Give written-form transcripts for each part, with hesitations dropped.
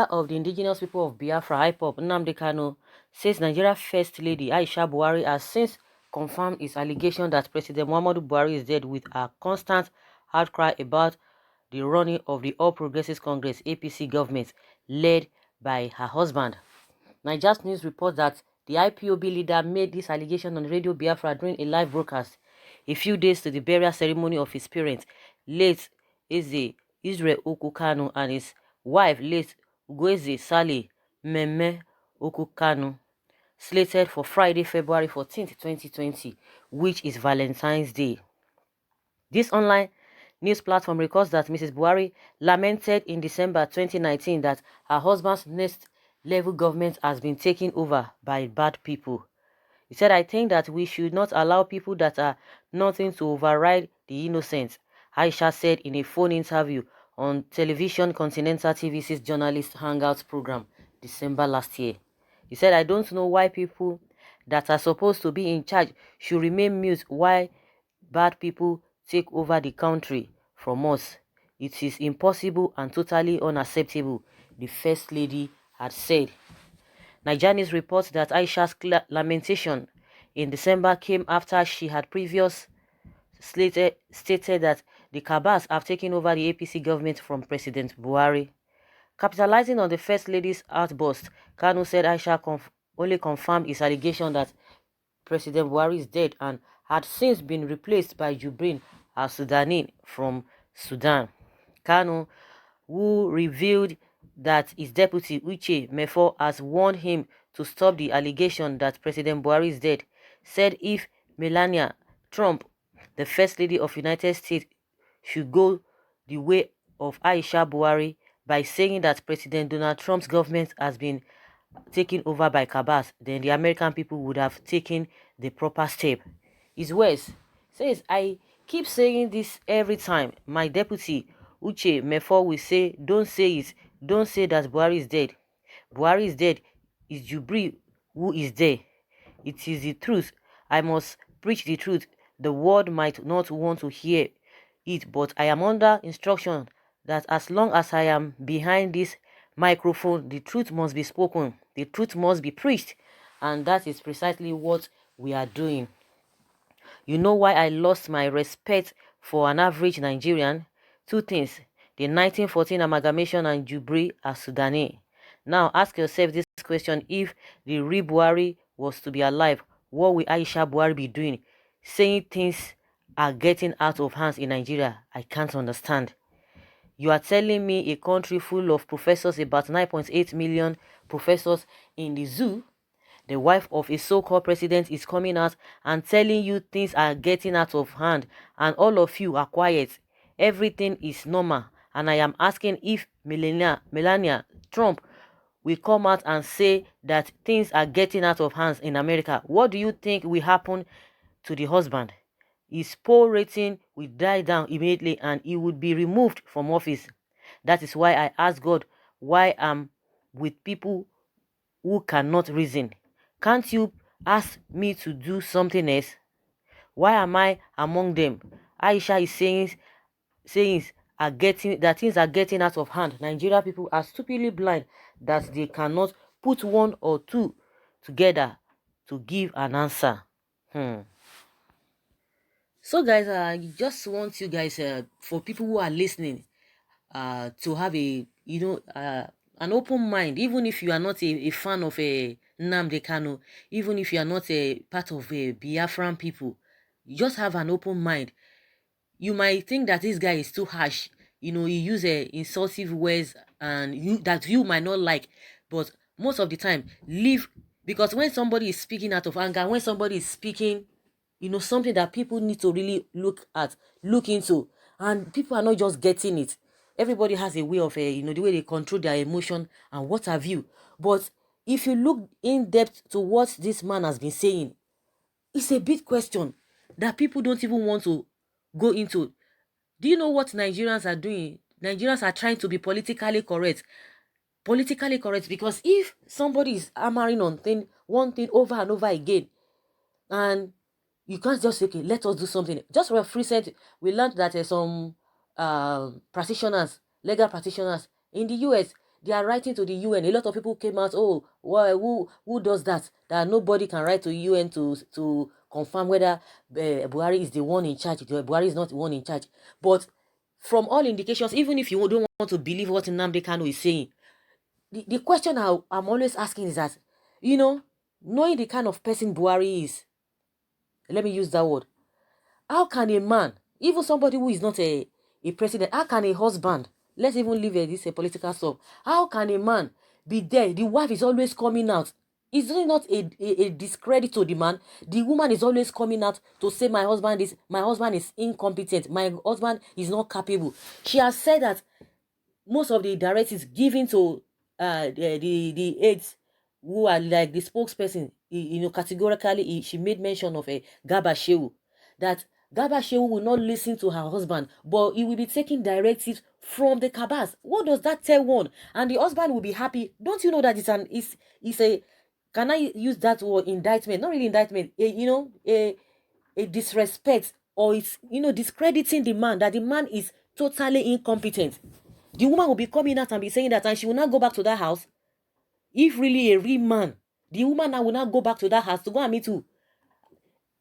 leader of the indigenous people of Biafra, IPOB, Nnamdi Kanu, says Nigeria First Lady AISHA BUHARI has since confirmed his allegation that President Muhammadu Buhari is dead, with a constant outcry about the running of the All Progressives Congress APC government led by her husband. Nigeria's News reports that the IPOB leader made this allegation on Radio Biafra during a live broadcast a few days to the burial ceremony of his parents, late Eze Israel Okukanu, and his wife, late Ugoeze Sale Meme Okukanu, slated for Friday, February 14th, 2020, which is Valentine's Day. This online news platform records that Mrs. Buhari lamented in December 2019 that her husband's next level government has been taken over by bad people. He said, "I think that we should not allow people that are nothing to override the innocent," Aisha said in a phone interview on television Continental TVC's Journalist Hangouts program December last year. He said, "I don't know why people that are supposed to be in charge should remain mute while bad people take over the country from us. It is impossible and totally unacceptable," the First Lady had said. Nigerian reports that Aisha's lamentation in December came after she had previously stated that the Kabas have taken over the APC government from President Buhari. Capitalizing on the First Lady's outburst, Kanu said Aisha only confirmed his allegation that President Buhari is dead and had since been replaced by Jubrin al-Sudani from Sudan. Kanu, who revealed that his deputy Uche Mefo has warned him to stop the allegation that President Buhari is dead, said if Melania Trump, the First Lady of United States, should go the way of Aisha Buhari by saying that President Donald Trump's government has been taken over by Kabas, then the American people would have taken the proper step. His words says, "I keep saying this every time. My deputy Uche Mefo will say, don't say it. Don't say that Buhari is dead. Buhari is dead. It's Jubri who is there. It is the truth. I must preach the truth. The world might not want to hear it, but I am under instruction that as long as I am behind this microphone, the truth must be spoken. The truth must be preached. And that is precisely what we are doing. You know why I lost my respect for an average Nigerian? Two things: the 1914 amalgamation and Jubri al-Sudani. Now ask yourself this question: if the real Buhari was to be alive, what will Aisha Buhari be doing? Saying things are getting out of hands in Nigeria. I can't understand. You are telling me a country full of professors, about 9.8 million professors in the zoo, the wife of a so-called president is coming out and telling you things are getting out of hand, and all of you are quiet. Everything is normal. And I am asking if Melania Trump will come out and say that things are getting out of hands in America. What do you think will happen to the husband? His poll rating will die down immediately and he would be removed from office. That is why I ask God why I'm with people who cannot reason. Can't you ask me to do something else? Why am I among them? Aisha is saying things are getting out of hand. Nigeria people are stupidly blind that they cannot put one or two together to give an answer. So guys, I just want you guys, for people who are listening, to have an open mind, even if you are not a fan of Nnamdi Kanu, even if you are not a part of Biafran people, you just have an open mind. You might think that this guy is too harsh, he uses insultive words and you might not like, but most of the time leave, because when somebody is speaking out of anger, when somebody is speaking something that people need to really look into, and people are not just getting it. Everybody has a way of the way they control their emotion and what have you. But if you look in depth to what this man has been saying, it's a big question that people don't even want to go into. Do you know what Nigerians are doing? Nigerians are trying to be politically correct. Because if somebody is hammering on one thing over and over again, and you can't just say, okay, let us do something. Just recent, we learned that some legal practitioners in the US, they are writing to the UN. A lot of people came out, oh, well, who does that? That nobody can write to UN to confirm whether Buhari is the one in charge. Buhari is not the one in charge. But from all indications, even if you don't want to believe what Nnamdi Kanu is saying, the question I'm always asking is that, knowing the kind of person Buhari is, let me use that word, how can a man, even somebody who is not a president, how can a husband, let's even leave this political stuff, how can a man be there? The wife is always coming out. Is it not a discredit to the man? The woman is always coming out to say my husband is incompetent, my husband is not capable. She has said that most of the directives given to the aides who are like the spokesperson, categorically, she made mention of a Garba Shehu, that Garba Shehu will not listen to her husband, but he will be taking directives from the cabas. What does that tell one? And the husband will be happy. Don't you know that it's a, can I use that word, indictment? Not really indictment, a disrespect, or it's, discrediting the man, that the man is totally incompetent. The woman will be coming out and be saying that, and she will not go back to that house. If really a real man, the woman now will not go back to that house to go and meet you.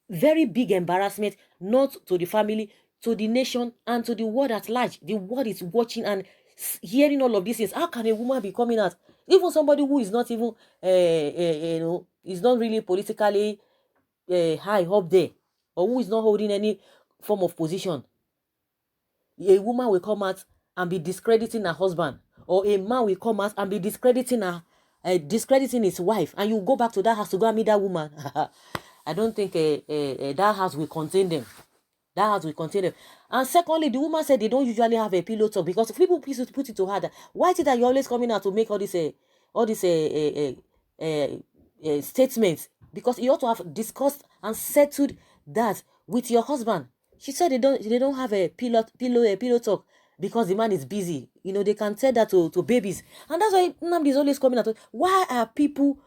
Very big embarrassment, not to the family, to the nation, and to the world at large. The world is watching and hearing all of these things. How can a woman be coming out? Even somebody who is not even, is not really politically high up there, or who is not holding any form of position. A woman will come out and be discrediting her husband, or a man will come out and be discrediting discrediting his wife, and you go back to that house to go and meet that woman. I don't think that house will contain them. That house will contain them. And secondly, the woman said they don't usually have a pillow talk, because people put it to her that, why is it that you're always coming out to make all these statements? Because you ought to have discussed and settled that with your husband. She said they don't have a pillow talk because the man is busy. They can tell that to babies. And that's why Nnamdi is always coming out. Why are people,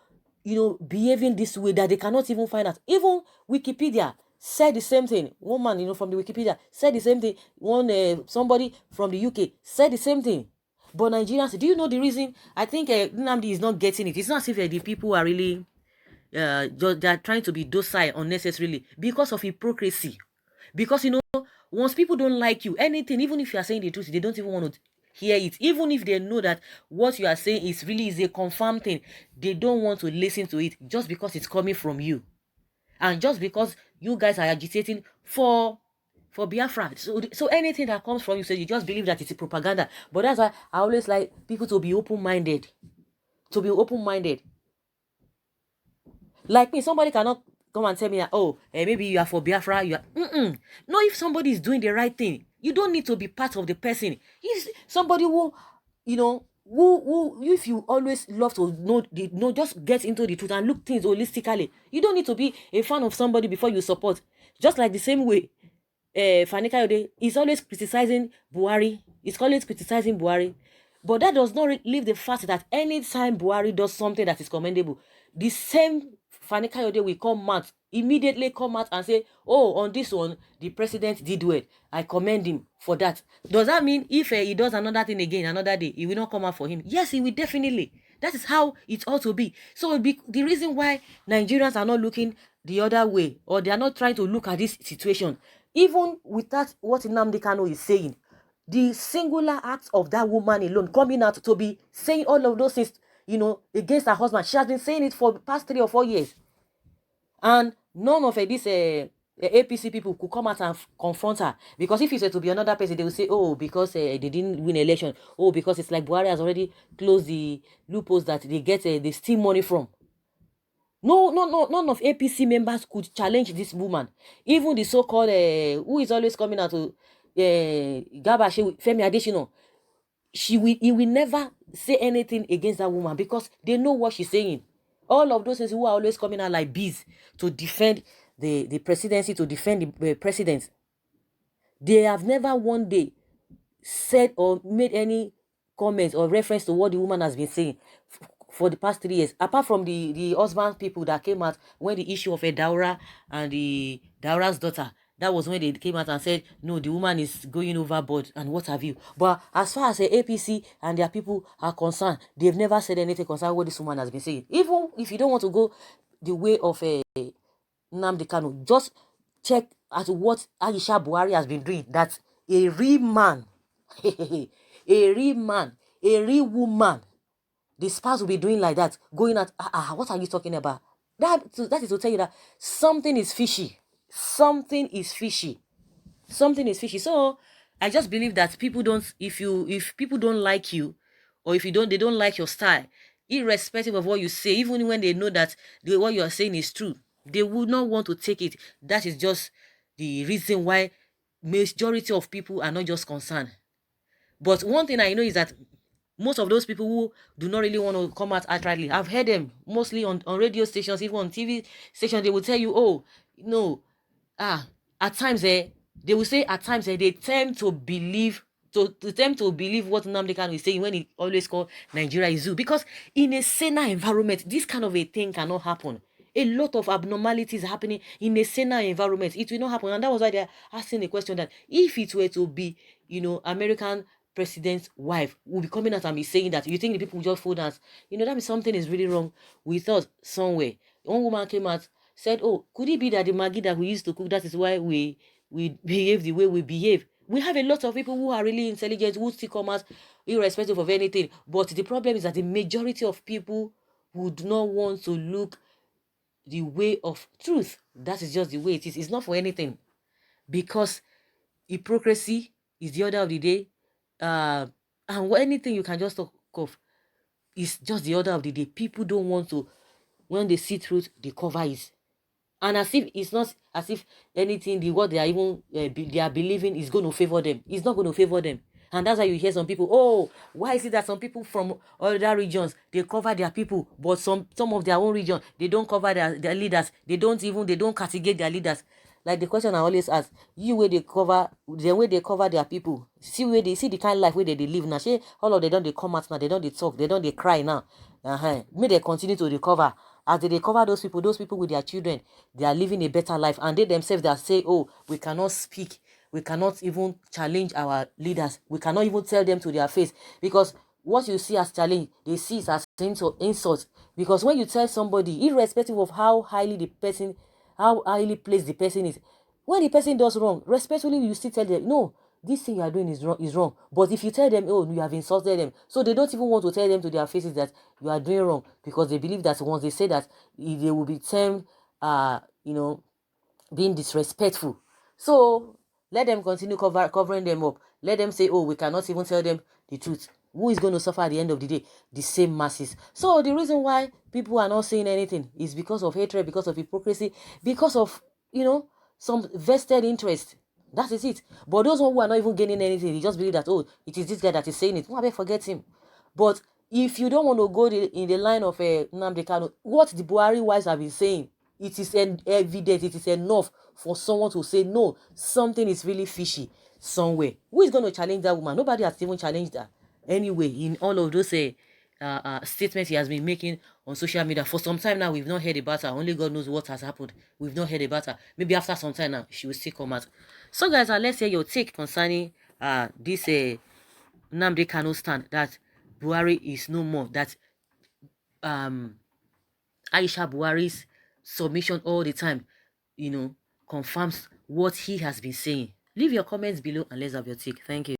behaving this way that they cannot even find out? Even Wikipedia said the same thing. One man, from the Wikipedia said the same thing. Somebody from the UK said the same thing. But Nigerians, do you know the reason? I think Nnamdi is not getting it. It's not as if the people are really, they are trying to be docile unnecessarily because of hypocrisy. Because, once people don't like you, anything, even if you are saying the truth, they don't even want to hear it. Even if they know that what you are saying is a confirmed thing, they don't want to listen to it just because it's coming from you. And just because you guys are agitating for Biafra. So anything that comes from you, so you just believe that it's a propaganda. But that's why I always like people to be open-minded. Like me, somebody cannot come and tell me that, oh, maybe you are for Biafra. You are. No, if somebody is doing the right thing, you don't need to be part of the person. If somebody who, if you always love to know, just get into the truth and look things holistically. You don't need to be a fan of somebody before you support. Just like the same way, Fani Kayode is always criticizing Buhari. But that does not leave the fact that anytime Buhari does something that is commendable, the same Fani Kayode will immediately come out and say, oh, on this one, the president did well. I commend him for that. Does that mean if he does another thing again, another day, he will not come out for him? Yes, he will definitely. That is how it ought to be. So the reason why Nigerians are not looking the other way, or they are not trying to look at this situation, even with that, what Nnamdi Kanu is saying, the singular act of that woman alone coming out to be saying all of those things, against her husband. She has been saying it for the past 3 or 4 years. And none of these APC people could come out and confront her. Because if it were to be another person, they will say, oh, because they didn't win election. Oh, because it's like Buhari has already closed the loopholes that they get the steal money from. No, none of APC members could challenge this woman. Even the so-called, who is always coming out to Garba Shehu, Femi Adesina, he will never say anything against that woman because they know what she's saying. All of those things who are always coming out like bees to defend the presidency, to defend the president, they have never one day said or made any comments or reference to what the woman has been saying for the past 3 years, apart from the husband people that came out when the issue of a Daura and the Daura's daughter, That was when they came out and said, no, the woman is going overboard and what have you. But as far as the APC and their people are concerned, they've never said anything concerning what this woman has been saying. Even if you don't want to go the way of Nnamdi Kanu, just check at what AISHA BUHARI has been doing. That a real man, a real man, a real woman, the spouse will be doing like that, going at, what are you talking about? That is to tell you that something is fishy. Something is fishy. Something is fishy. So I just believe that people don't, if people don't like you, or if they don't like your style, irrespective of what you say, even when they know that what you are saying is true, they would not want to take it. That is just the reason why majority of people are not just concerned. But one thing I know is that most of those people who do not really want to come out outrightly, I've heard them mostly on radio stations, even on TV stations, they will tell you, oh, no, at times they will say at times they tend to believe to believe what Nnamdi Kanu is saying when he always call Nigeria a zoo, because in a saner environment this kind of a thing cannot happen. A lot of abnormalities happening in a saner environment. It will not happen. And that was why they're asking the question that if it were to be, American president's wife will be coming out and be saying that, you think the people will just fold us? That means something is really wrong with us somewhere. One woman came out, said, oh, could it be that the Maggi that we used to cook, that is why we behave the way we behave? We have a lot of people who are really intelligent, who still come out irrespective of anything. But the problem is that the majority of people would not want to look the way of truth. That is just the way it is. It's not for anything. Because hypocrisy is the order of the day. And anything you can just talk of is just the order of the day. People don't want to, when they see truth, they cover it. And as if it's not as if anything, what they are even they are believing is going to favor them. It's not going to favor them. And that's why you hear some people, oh, why is it that some people from other regions, they cover their people, but some of their own region, they don't cover their leaders. They don't castigate their leaders. Like the question I always ask, you where they cover, the way they cover their people, see where they see the kind of life where they live now. See, all of them, they come out now, they don't they talk, they don't they cry now. May they continue to recover. As they cover those people with their children, they are living a better life. And they themselves, they say, oh, we cannot speak. We cannot even challenge our leaders. We cannot even tell them to their face. Because what you see as challenge, they see it as insult. Because when you tell somebody, irrespective of how highly placed the person is, when the person does wrong, respectfully, you still tell them, no, this thing you are doing is wrong. But if you tell them, oh, you have insulted them, so they don't even want to tell them to their faces that you are doing wrong, because they believe that once they say that, they will be termed, being disrespectful. So let them continue covering them up. Let them say, oh, we cannot even tell them the truth. Who is going to suffer at the end of the day? The same masses. So the reason why people are not saying anything is because of hatred, because of hypocrisy, because of, some vested interest. That is it. But those who are not even gaining anything, they just believe that, oh, it is this guy that is saying it. Why forget him? But if you don't want to go in the line of Nnamdi Kanu, what the Buhari wives have been saying, it is evident, it is enough for someone to say, no, something is really fishy somewhere. Who is going to challenge that woman? Nobody has even challenged her. Anyway, in all of those statements he has been making on social media for some time now, we've not heard about her. Only God knows what has happened. We've not heard about her. Maybe after some time now, she will still come out. So guys, let's hear your take concerning this Nnamdi Kanu stand, that Buhari is no more, that Aisha Buhari's submission all the time, confirms what he has been saying. Leave your comments below and let's have your take. Thank you.